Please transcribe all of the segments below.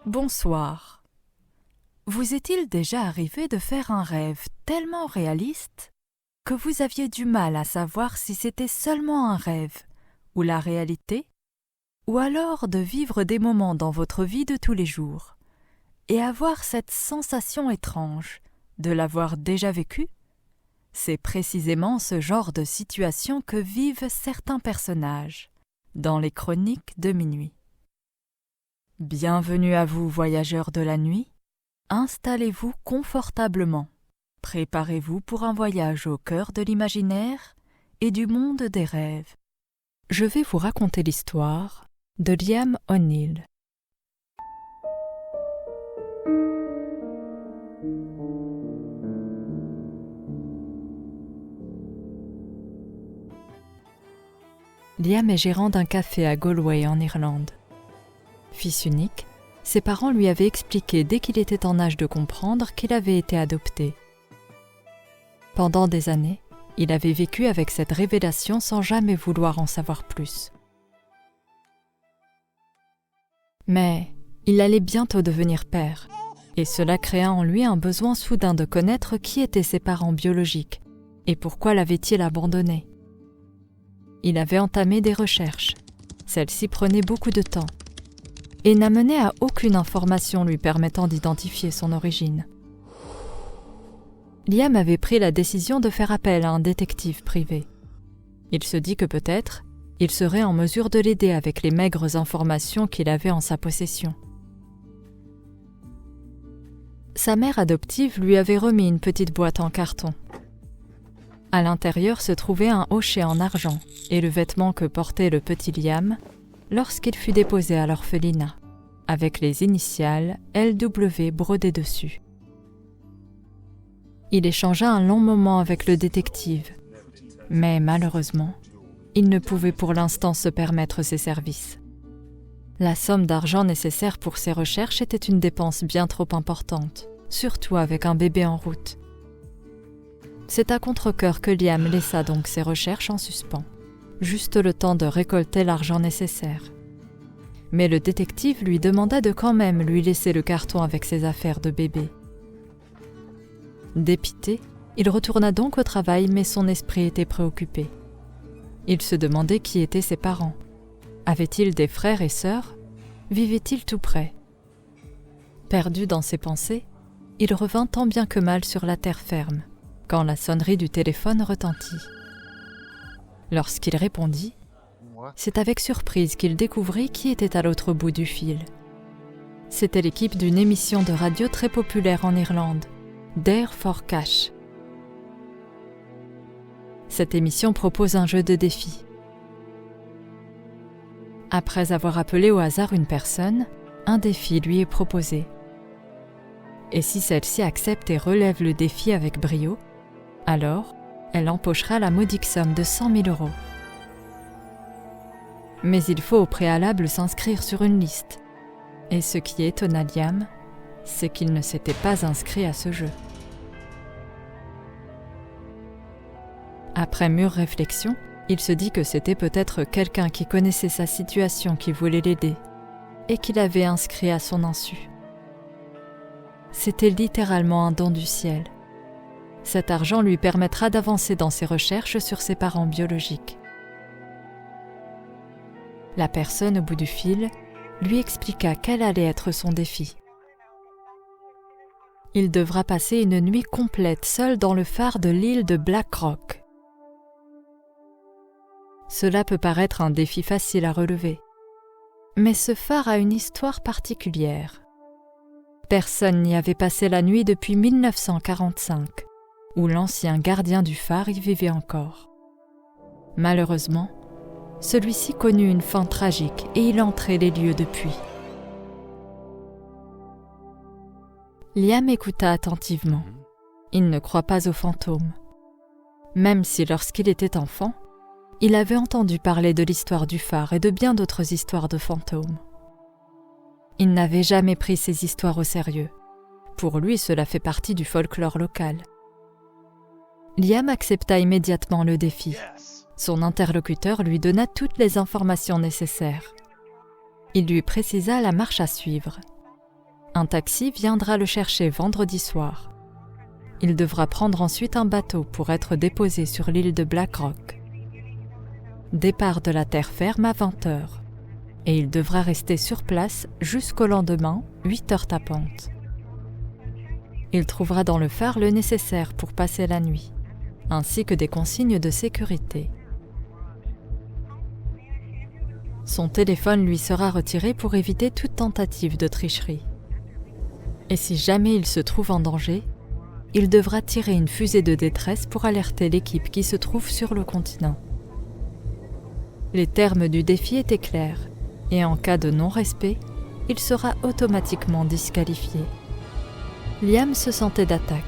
Bonsoir. Vous est-il déjà arrivé de faire un rêve tellement réaliste que vous aviez du mal à savoir si c'était seulement un rêve ou la réalité, ou alors de vivre des moments dans votre vie de tous les jours et avoir cette sensation étrange de l'avoir déjà vécu? C'est précisément ce genre de situation que vivent certains personnages dans les chroniques de minuit. Bienvenue à vous, voyageurs de la nuit. Installez-vous confortablement. Préparez-vous pour un voyage au cœur de l'imaginaire et du monde des rêves. Je vais vous raconter l'histoire de Liam O'Neill. Liam est gérant d'un café à Galway en Irlande. Fils unique, ses parents lui avaient expliqué dès qu'il était en âge de comprendre qu'il avait été adopté. Pendant des années, il avait vécu avec cette révélation sans jamais vouloir en savoir plus. Mais il allait bientôt devenir père, et cela créa en lui un besoin soudain de connaître qui étaient ses parents biologiques et pourquoi l'avaient-ils abandonné. Il avait entamé des recherches. Celles-ci prenaient beaucoup de temps et n'amenaient à aucune information lui permettant d'identifier son origine. Liam avait pris la décision de faire appel à un détective privé. Il se dit que peut-être, il serait en mesure de l'aider avec les maigres informations qu'il avait en sa possession. Sa mère adoptive lui avait remis une petite boîte en carton. À l'intérieur se trouvait un hochet en argent et le vêtement que portait le petit Liam lorsqu'il fut déposé à l'orphelinat, avec les initiales LW brodées dessus. Il échangea un long moment avec le détective, mais malheureusement, il ne pouvait pour l'instant se permettre ses services. La somme d'argent nécessaire pour ses recherches était une dépense bien trop importante, surtout avec un bébé en route. C'est à contre-cœur que Liam laissa donc ses recherches en suspens, juste le temps de récolter l'argent nécessaire. Mais le détective lui demanda de quand même lui laisser le carton avec ses affaires de bébé. Dépité, il retourna donc au travail, mais son esprit était préoccupé. Il se demandait qui étaient ses parents. Avait-il des frères et sœurs? Vivait-il tout près? Perdu dans ses pensées, il revint tant bien que mal sur la terre ferme, quand la sonnerie du téléphone retentit. Lorsqu'il répondit, c'est avec surprise qu'il découvrit qui était à l'autre bout du fil. C'était l'équipe d'une émission de radio très populaire en Irlande, Dare for Cash. Cette émission propose un jeu de défi. Après avoir appelé au hasard une personne, un défi lui est proposé. Et si celle-ci accepte et relève le défi avec brio, alors elle empochera la modique somme de 100 000 €. Mais il faut au préalable s'inscrire sur une liste. Et ce qui étonna Liam, c'est qu'il ne s'était pas inscrit à ce jeu. Après mûre réflexion, il se dit que c'était peut-être quelqu'un qui connaissait sa situation qui voulait l'aider, et qui l'avait inscrit à son insu. C'était littéralement un don du ciel. Cet argent lui permettra d'avancer dans ses recherches sur ses parents biologiques. La personne au bout du fil lui expliqua quel allait être son défi. Il devra passer une nuit complète seul dans le phare de l'île de Black Rock. Cela peut paraître un défi facile à relever, mais ce phare a une histoire particulière. Personne n'y avait passé la nuit depuis 1945, où l'ancien gardien du phare y vivait encore. Malheureusement, celui-ci connut une fin tragique et il entrait les lieux depuis. Liam écouta attentivement. Il ne croit pas aux fantômes. Même si lorsqu'il était enfant, il avait entendu parler de l'histoire du phare et de bien d'autres histoires de fantômes. Il n'avait jamais pris ces histoires au sérieux. Pour lui, cela fait partie du folklore local. Liam accepta immédiatement le défi. Son interlocuteur lui donna toutes les informations nécessaires. Il lui précisa la marche à suivre. Un taxi viendra le chercher vendredi soir. Il devra prendre ensuite un bateau pour être déposé sur l'île de Black Rock. Départ de la terre ferme à 20h. Et il devra rester sur place jusqu'au lendemain, 8h tapante. Il trouvera dans le phare le nécessaire pour passer la nuit, ainsi que des consignes de sécurité. Son téléphone lui sera retiré pour éviter toute tentative de tricherie. Et si jamais il se trouve en danger, il devra tirer une fusée de détresse pour alerter l'équipe qui se trouve sur le continent. Les termes du défi étaient clairs, et en cas de non-respect, il sera automatiquement disqualifié. Liam se sentait d'attaque.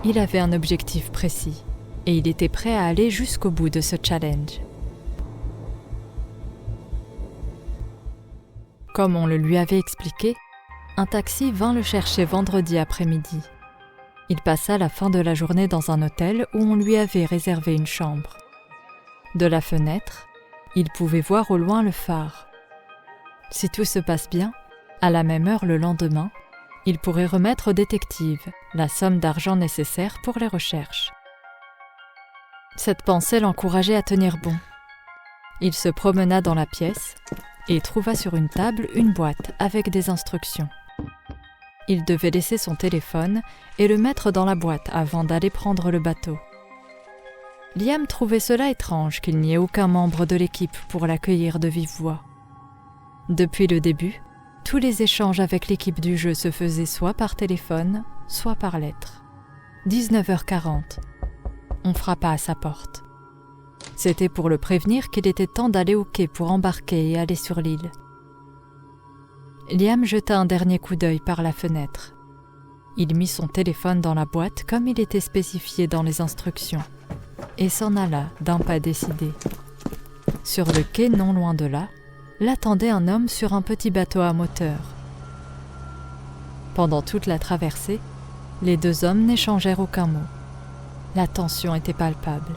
Il avait un objectif précis, et il était prêt à aller jusqu'au bout de ce challenge. Comme on le lui avait expliqué, un taxi vint le chercher vendredi après-midi. Il passa la fin de la journée dans un hôtel où on lui avait réservé une chambre. De la fenêtre, il pouvait voir au loin le phare. Si tout se passe bien, à la même heure le lendemain, il pourrait remettre au détective la somme d'argent nécessaire pour les recherches. Cette pensée l'encourageait à tenir bon. Il se promena dans la pièce et trouva sur une table une boîte avec des instructions. Il devait laisser son téléphone et le mettre dans la boîte avant d'aller prendre le bateau. Liam trouvait cela étrange qu'il n'y ait aucun membre de l'équipe pour l'accueillir de vive voix. Depuis le début, tous les échanges avec l'équipe du jeu se faisaient soit par téléphone, soit par lettre. 19h40. On frappa à sa porte. C'était pour le prévenir qu'il était temps d'aller au quai pour embarquer et aller sur l'île. Liam jeta un dernier coup d'œil par la fenêtre. Il mit son téléphone dans la boîte comme il était spécifié dans les instructions et s'en alla d'un pas décidé. Sur le quai non loin de là, l'attendait un homme sur un petit bateau à moteur. Pendant toute la traversée, les deux hommes n'échangèrent aucun mot. La tension était palpable.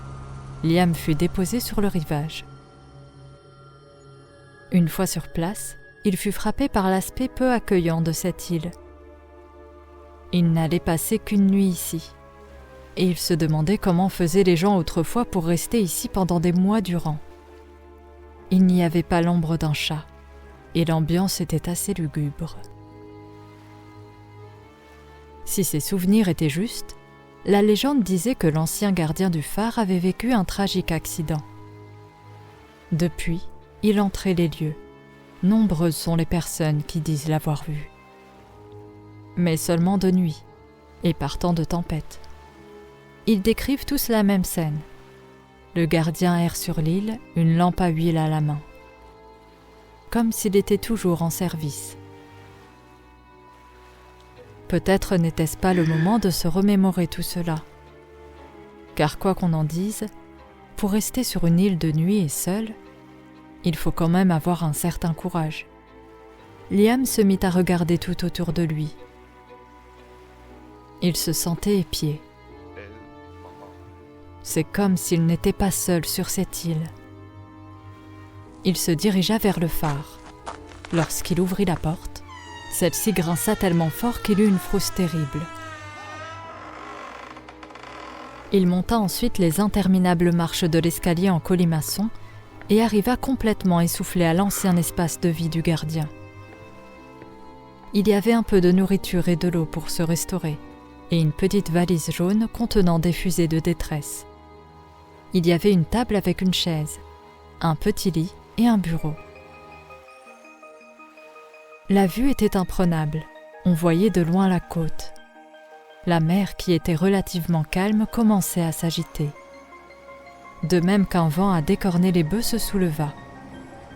Liam fut déposé sur le rivage. Une fois sur place, il fut frappé par l'aspect peu accueillant de cette île. Il n'allait passer qu'une nuit ici, et il se demandait comment faisaient les gens autrefois pour rester ici pendant des mois durant. Il n'y avait pas l'ombre d'un chat, et l'ambiance était assez lugubre. Si ses souvenirs étaient justes, la légende disait que l'ancien gardien du phare avait vécu un tragique accident. Depuis, il entrait les lieux. Nombreuses sont les personnes qui disent l'avoir vu. Mais seulement de nuit, et par temps de tempête. Ils décrivent tous la même scène. Le gardien erre sur l'île, une lampe à huile à la main. Comme s'il était toujours en service. Peut-être n'était-ce pas le moment de se remémorer tout cela. Car quoi qu'on en dise, pour rester sur une île de nuit et seul, il faut quand même avoir un certain courage. Liam se mit à regarder tout autour de lui. Il se sentait épié. C'est comme s'il n'était pas seul sur cette île. Il se dirigea vers le phare. Lorsqu'il ouvrit la porte, celle-ci grinça tellement fort qu'il eut une frousse terrible. Il monta ensuite les interminables marches de l'escalier en colimaçon et arriva complètement essoufflé à l'ancien espace de vie du gardien. Il y avait un peu de nourriture et de l'eau pour se restaurer, et une petite valise jaune contenant des fusées de détresse. Il y avait une table avec une chaise, un petit lit et un bureau. La vue était imprenable, on voyait de loin la côte. La mer, qui était relativement calme, commençait à s'agiter. De même qu'un vent à décorner les bœufs se souleva.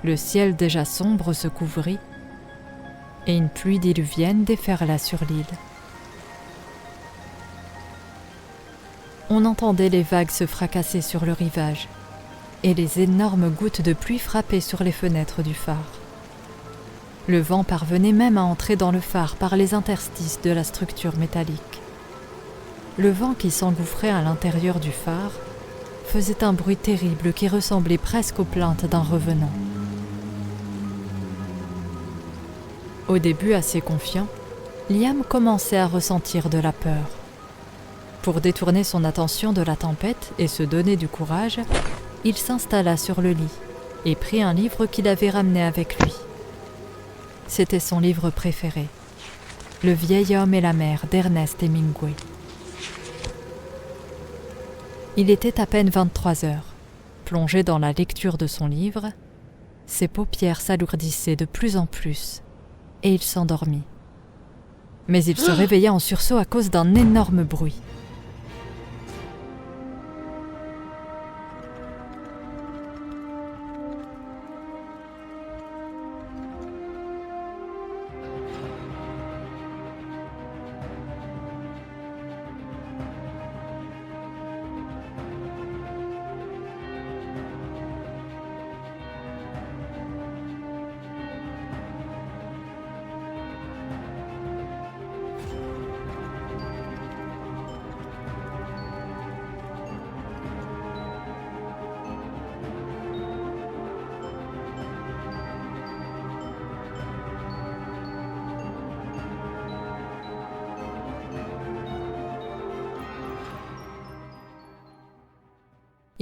Le ciel déjà sombre se couvrit, et une pluie diluvienne déferla sur l'île. On entendait les vagues se fracasser sur le rivage, et les énormes gouttes de pluie frappaient sur les fenêtres du phare. Le vent parvenait même à entrer dans le phare par les interstices de la structure métallique. Le vent qui s'engouffrait à l'intérieur du phare faisait un bruit terrible qui ressemblait presque aux plaintes d'un revenant. Au début assez confiant, Liam commençait à ressentir de la peur. Pour détourner son attention de la tempête et se donner du courage, il s'installa sur le lit et prit un livre qu'il avait ramené avec lui. C'était son livre préféré, Le vieil homme et la mer d'Ernest Hemingway. Il était à peine 23 heures. Plongé dans la lecture de son livre, ses paupières s'alourdissaient de plus en plus et il s'endormit. Mais il se réveilla en sursaut à cause d'un énorme bruit.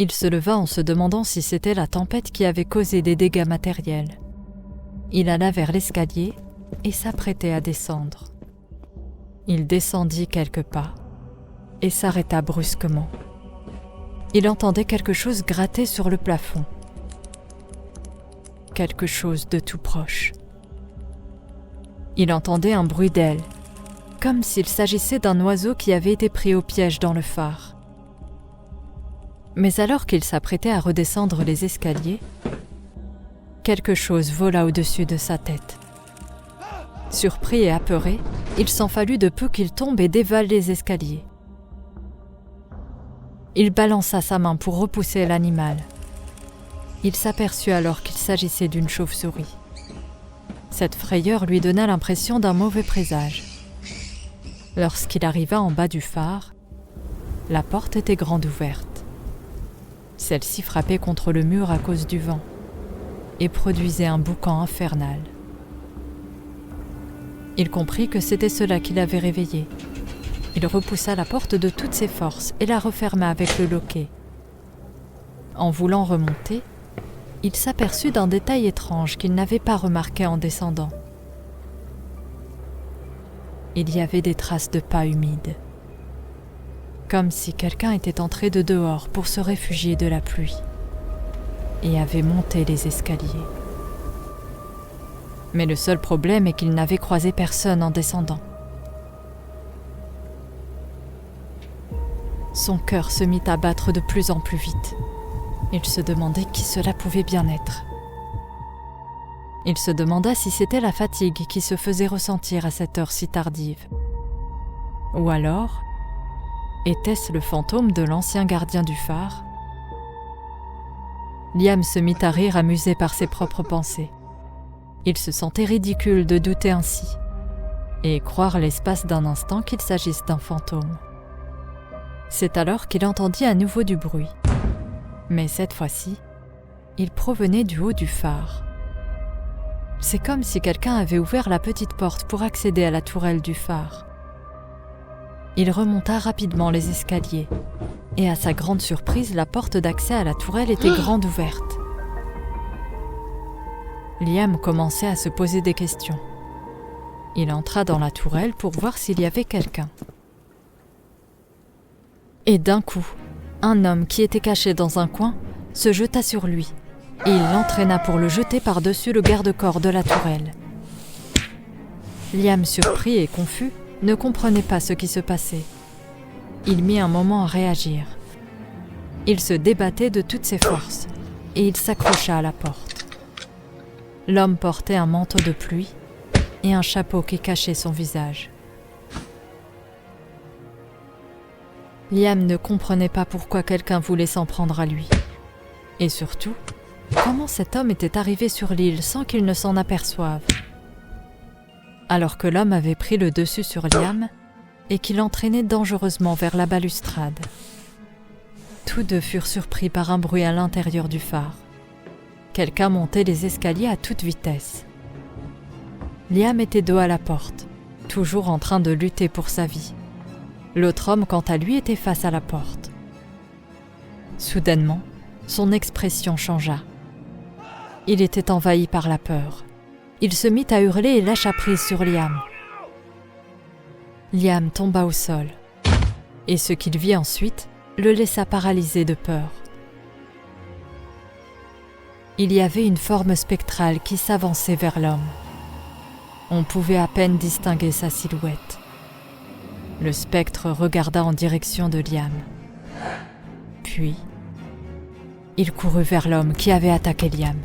Il se leva en se demandant si c'était la tempête qui avait causé des dégâts matériels. Il alla vers l'escalier et s'apprêtait à descendre. Il descendit quelques pas et s'arrêta brusquement. Il entendait quelque chose gratter sur le plafond. Quelque chose de tout proche. Il entendait un bruit d'ailes, comme s'il s'agissait d'un oiseau qui avait été pris au piège dans le phare. Mais alors qu'il s'apprêtait à redescendre les escaliers, quelque chose vola au-dessus de sa tête. Surpris et apeuré, il s'en fallut de peu qu'il tombe et dévale les escaliers. Il balança sa main pour repousser l'animal. Il s'aperçut alors qu'il s'agissait d'une chauve-souris. Cette frayeur lui donna l'impression d'un mauvais présage. Lorsqu'il arriva en bas du phare, la porte était grande ouverte. Celle-ci frappait contre le mur à cause du vent et produisait un boucan infernal. Il comprit que c'était cela qui l'avait réveillé. Il repoussa la porte de toutes ses forces et la referma avec le loquet. En voulant remonter, il s'aperçut d'un détail étrange qu'il n'avait pas remarqué en descendant. Il y avait des traces de pas humides, comme si quelqu'un était entré de dehors pour se réfugier de la pluie et avait monté les escaliers. Mais le seul problème est qu'il n'avait croisé personne en descendant. Son cœur se mit à battre de plus en plus vite. Il se demandait qui cela pouvait bien être. Il se demanda si c'était la fatigue qui se faisait ressentir à cette heure si tardive. Ou alors, était-ce le fantôme de l'ancien gardien du phare ? Liam se mit à rire amusé par ses propres pensées. Il se sentait ridicule de douter ainsi et croire l'espace d'un instant qu'il s'agisse d'un fantôme. C'est alors qu'il entendit à nouveau du bruit. Mais cette fois-ci, il provenait du haut du phare. C'est comme si quelqu'un avait ouvert la petite porte pour accéder à la tourelle du phare. Il remonta rapidement les escaliers, et à sa grande surprise, la porte d'accès à la tourelle était grande ouverte. Liam commençait à se poser des questions. Il entra dans la tourelle pour voir s'il y avait quelqu'un. Et d'un coup, un homme qui était caché dans un coin se jeta sur lui, et il l'entraîna pour le jeter par-dessus le garde-corps de la tourelle. Liam, surpris et confus, ne comprenait pas ce qui se passait. Il mit un moment à réagir. Il se débattait de toutes ses forces et il s'accrocha à la porte. L'homme portait un manteau de pluie et un chapeau qui cachait son visage. Liam ne comprenait pas pourquoi quelqu'un voulait s'en prendre à lui. Et surtout, comment cet homme était arrivé sur l'île sans qu'il ne s'en aperçoive. Alors que l'homme avait pris le dessus sur Liam et qu'il l'entraînait dangereusement vers la balustrade. Tous deux furent surpris par un bruit à l'intérieur du phare. Quelqu'un montait les escaliers à toute vitesse. Liam était dos à la porte toujours en train de lutter pour sa vie. L'autre homme, quant à lui, était face à la porte. Soudainement, son expression changea. Il était envahi par la peur. Il se mit à hurler et lâcha prise sur Liam. Liam tomba au sol, et ce qu'il vit ensuite le laissa paralysé de peur. Il y avait une forme spectrale qui s'avançait vers l'homme. On pouvait à peine distinguer sa silhouette. Le spectre regarda en direction de Liam. Puis, il courut vers l'homme qui avait attaqué Liam.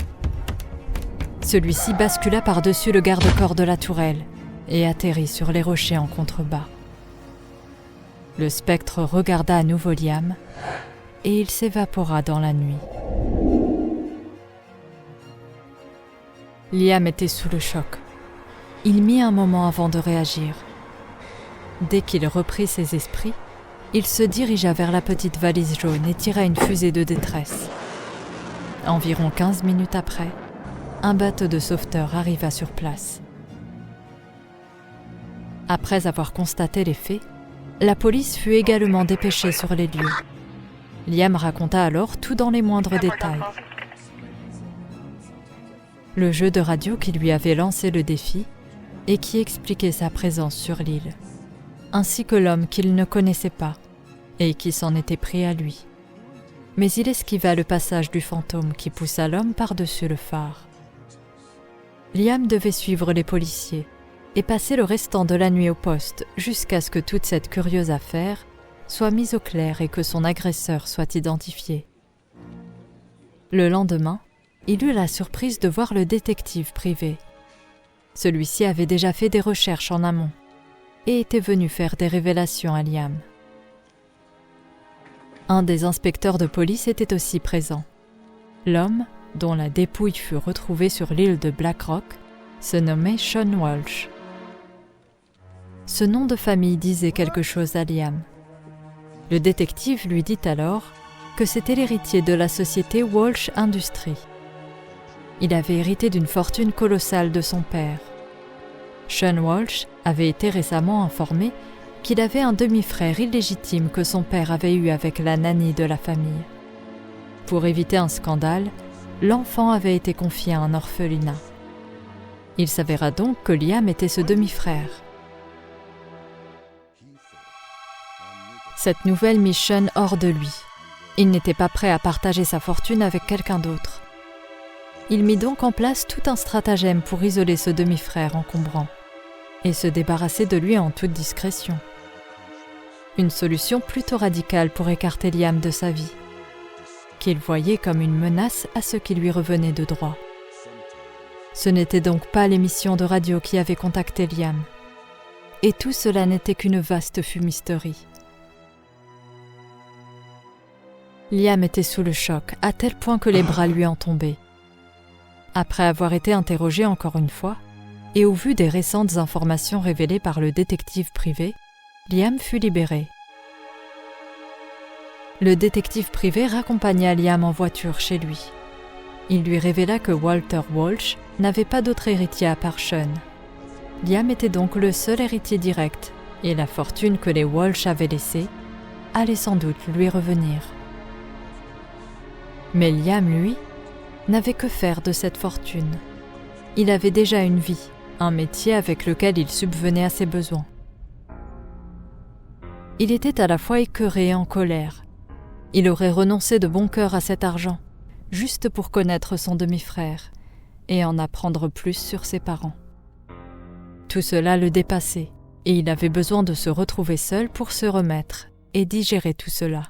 Celui-ci bascula par-dessus le garde-corps de la tourelle et atterrit sur les rochers en contrebas. Le spectre regarda à nouveau Liam et il s'évapora dans la nuit. Liam était sous le choc. Il mit un moment avant de réagir. Dès qu'il reprit ses esprits, il se dirigea vers la petite valise jaune et tira une fusée de détresse. Environ 15 minutes après, un bateau de sauveteurs arriva sur place. Après avoir constaté les faits, la police fut également dépêchée sur les lieux. Liam raconta alors tout dans les moindres détails. Le jeu de radio qui lui avait lancé le défi et qui expliquait sa présence sur l'île, ainsi que l'homme qu'il ne connaissait pas et qui s'en était pris à lui. Mais il esquiva le passage du fantôme qui poussa l'homme par-dessus le phare. Liam devait suivre les policiers et passer le restant de la nuit au poste jusqu'à ce que toute cette curieuse affaire soit mise au clair et que son agresseur soit identifié. Le lendemain, il eut la surprise de voir le détective privé. Celui-ci avait déjà fait des recherches en amont et était venu faire des révélations à Liam. Un des inspecteurs de police était aussi présent. L'homme, dont la dépouille fut retrouvée sur l'île de Black Rock, se nommait Sean Walsh. Ce nom de famille disait quelque chose à Liam. Le détective lui dit alors que c'était l'héritier de la société Walsh Industries. Il avait hérité d'une fortune colossale de son père. Sean Walsh avait été récemment informé qu'il avait un demi-frère illégitime que son père avait eu avec la nanny de la famille. Pour éviter un scandale, l'enfant avait été confié à un orphelinat. Il s'avéra donc que Liam était ce demi-frère. Cette nouvelle mit Sean hors de lui. Il n'était pas prêt à partager sa fortune avec quelqu'un d'autre. Il mit donc en place tout un stratagème pour isoler ce demi-frère encombrant et se débarrasser de lui en toute discrétion. Une solution plutôt radicale pour écarter Liam de sa vie, qu'il voyait comme une menace à ce qui lui revenait de droit. Ce n'était donc pas l'émission de radio qui avait contacté Liam, et tout cela n'était qu'une vaste fumisterie. Liam était sous le choc, à tel point que les bras lui en tombaient. Après avoir été interrogé encore une fois, et au vu des récentes informations révélées par le détective privé, Liam fut libéré. Le détective privé raccompagna Liam en voiture chez lui. Il lui révéla que Walter Walsh n'avait pas d'autre héritier à part Sean. Liam était donc le seul héritier direct, et la fortune que les Walsh avaient laissée allait sans doute lui revenir. Mais Liam, lui, n'avait que faire de cette fortune. Il avait déjà une vie, un métier avec lequel il subvenait à ses besoins. Il était à la fois écœuré et en colère. Il aurait renoncé de bon cœur à cet argent, juste pour connaître son demi-frère et en apprendre plus sur ses parents. Tout cela le dépassait, et il avait besoin de se retrouver seul pour se remettre et digérer tout cela,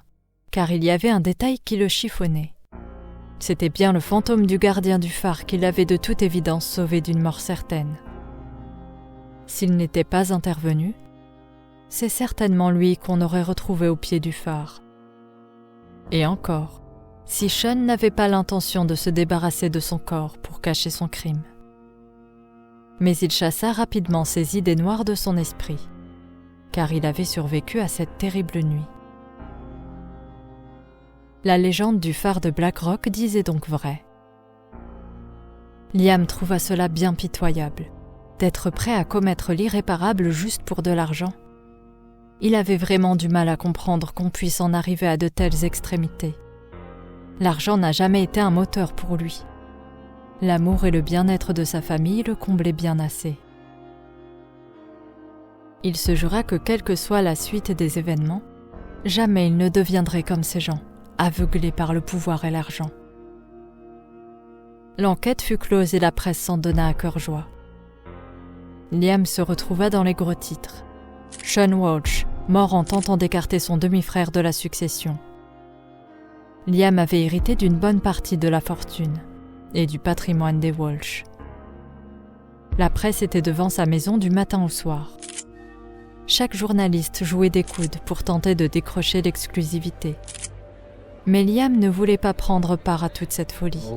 car il y avait un détail qui le chiffonnait. C'était bien le fantôme du gardien du phare qui l'avait de toute évidence sauvé d'une mort certaine. S'il n'était pas intervenu, c'est certainement lui qu'on aurait retrouvé au pied du phare. Et encore, si Sean n'avait pas l'intention de se débarrasser de son corps pour cacher son crime. Mais il chassa rapidement ces idées noires de son esprit, car il avait survécu à cette terrible nuit. La légende du phare de Black Rock disait donc vrai. Liam trouva cela bien pitoyable, d'être prêt à commettre l'irréparable juste pour de l'argent. Il avait vraiment du mal à comprendre qu'on puisse en arriver à de telles extrémités. L'argent n'a jamais été un moteur pour lui. L'amour et le bien-être de sa famille le comblaient bien assez. Il se jura que quelle que soit la suite des événements, jamais il ne deviendrait comme ces gens, aveuglés par le pouvoir et l'argent. L'enquête fut close et la presse s'en donna à cœur joie. Liam se retrouva dans les gros titres. Sean Walsh, mort en tentant d'écarter son demi-frère de la succession. Liam avait hérité d'une bonne partie de la fortune et du patrimoine des Walsh. La presse était devant sa maison du matin au soir. Chaque journaliste jouait des coudes pour tenter de décrocher l'exclusivité. Mais Liam ne voulait pas prendre part à toute cette folie.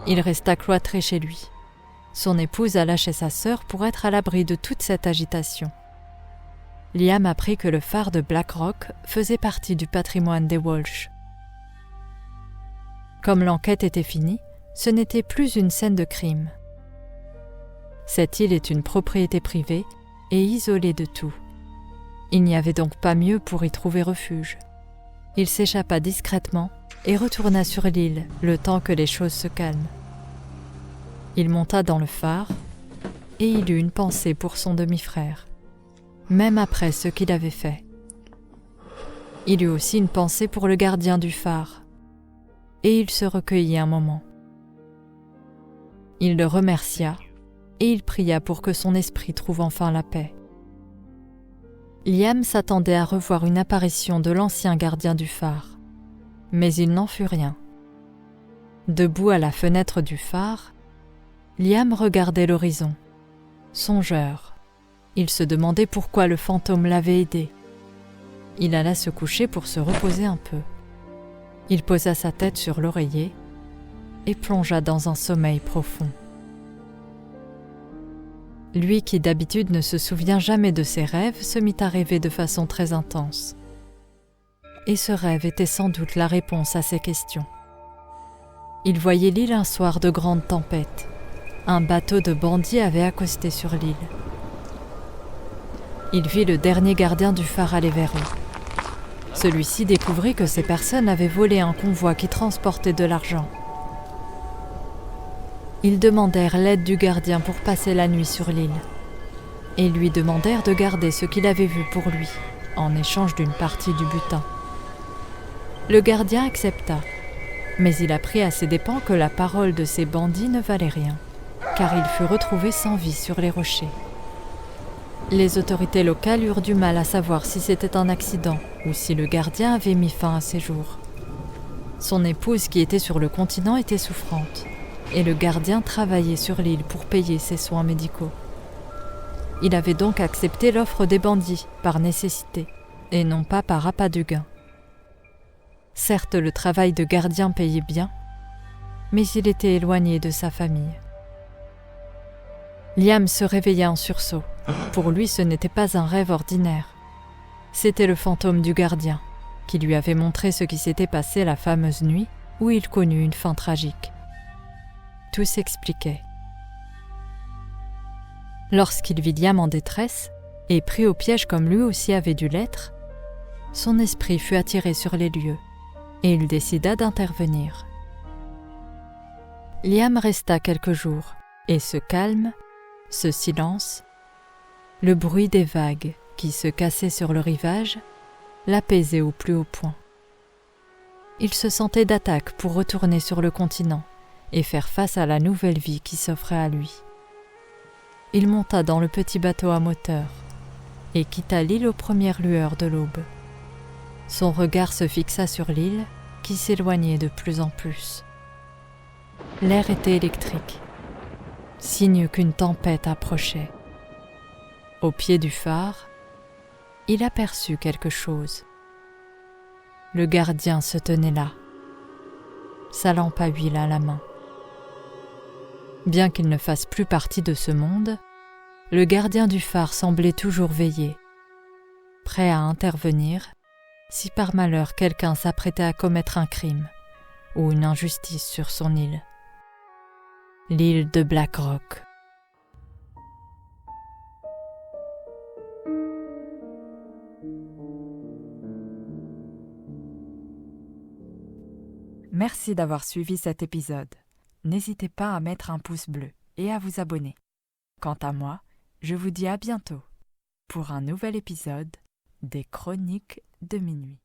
Il resta cloîtré chez lui. Son épouse a lâché sa sœur pour être à l'abri de toute cette agitation. Liam apprit que le phare de Black Rock faisait partie du patrimoine des Walsh. Comme l'enquête était finie, ce n'était plus une scène de crime. Cette île est une propriété privée et isolée de tout. Il n'y avait donc pas mieux pour y trouver refuge. Il s'échappa discrètement et retourna sur l'île le temps que les choses se calment. Il monta dans le phare et il eut une pensée pour son demi-frère, même après ce qu'il avait fait. Il eut aussi une pensée pour le gardien du phare et il se recueillit un moment. Il le remercia et il pria pour que son esprit trouve enfin la paix. Liam s'attendait à revoir une apparition de l'ancien gardien du phare, mais il n'en fut rien. Debout à la fenêtre du phare, Liam regardait l'horizon. Songeur, il se demandait pourquoi le fantôme l'avait aidé. Il alla se coucher pour se reposer un peu. Il posa sa tête sur l'oreiller et plongea dans un sommeil profond. Lui qui d'habitude ne se souvient jamais de ses rêves se mit à rêver de façon très intense. Et ce rêve était sans doute la réponse à ses questions. Il voyait l'île un soir de grande tempête. Un bateau de bandits avait accosté sur l'île. Il vit le dernier gardien du phare aller vers eux. Celui-ci découvrit que ces personnes avaient volé un convoi qui transportait de l'argent. Ils demandèrent l'aide du gardien pour passer la nuit sur l'île et lui demandèrent de garder ce qu'il avait vu pour lui, en échange d'une partie du butin. Le gardien accepta, mais il apprit à ses dépens que la parole de ces bandits ne valait rien, car il fut retrouvé sans vie sur les rochers. Les autorités locales eurent du mal à savoir si c'était un accident ou si le gardien avait mis fin à ses jours. Son épouse, qui était sur le continent, était souffrante, et le gardien travaillait sur l'île pour payer ses soins médicaux. Il avait donc accepté l'offre des bandits par nécessité, et non pas par appât du gain. Certes, le travail de gardien payait bien, mais il était éloigné de sa famille. Liam se réveilla en sursaut. Pour lui, ce n'était pas un rêve ordinaire. C'était le fantôme du gardien, qui lui avait montré ce qui s'était passé la fameuse nuit où il connut une fin tragique. Tout s'expliquait. Lorsqu'il vit Liam en détresse, et pris au piège comme lui aussi avait dû l'être, son esprit fut attiré sur les lieux, et il décida d'intervenir. Liam resta quelques jours, et ce calme, ce silence, le bruit des vagues qui se cassaient sur le rivage, l'apaisaient au plus haut point. Il se sentait d'attaque pour retourner sur le continent et faire face à la nouvelle vie qui s'offrait à lui. Il monta dans le petit bateau à moteur et quitta l'île aux premières lueurs de l'aube. Son regard se fixa sur l'île qui s'éloignait de plus en plus. L'air était électrique, signe qu'une tempête approchait. Au pied du phare, il aperçut quelque chose. Le gardien se tenait là, sa lampe à huile à la main. Bien qu'il ne fasse plus partie de ce monde, le gardien du phare semblait toujours veiller, prêt à intervenir si par malheur quelqu'un s'apprêtait à commettre un crime ou une injustice sur son île. L'île de Black Rock. Merci d'avoir suivi cet épisode. N'hésitez pas à mettre un pouce bleu et à vous abonner. Quant à moi, je vous dis à bientôt pour un nouvel épisode des Chroniques de minuit.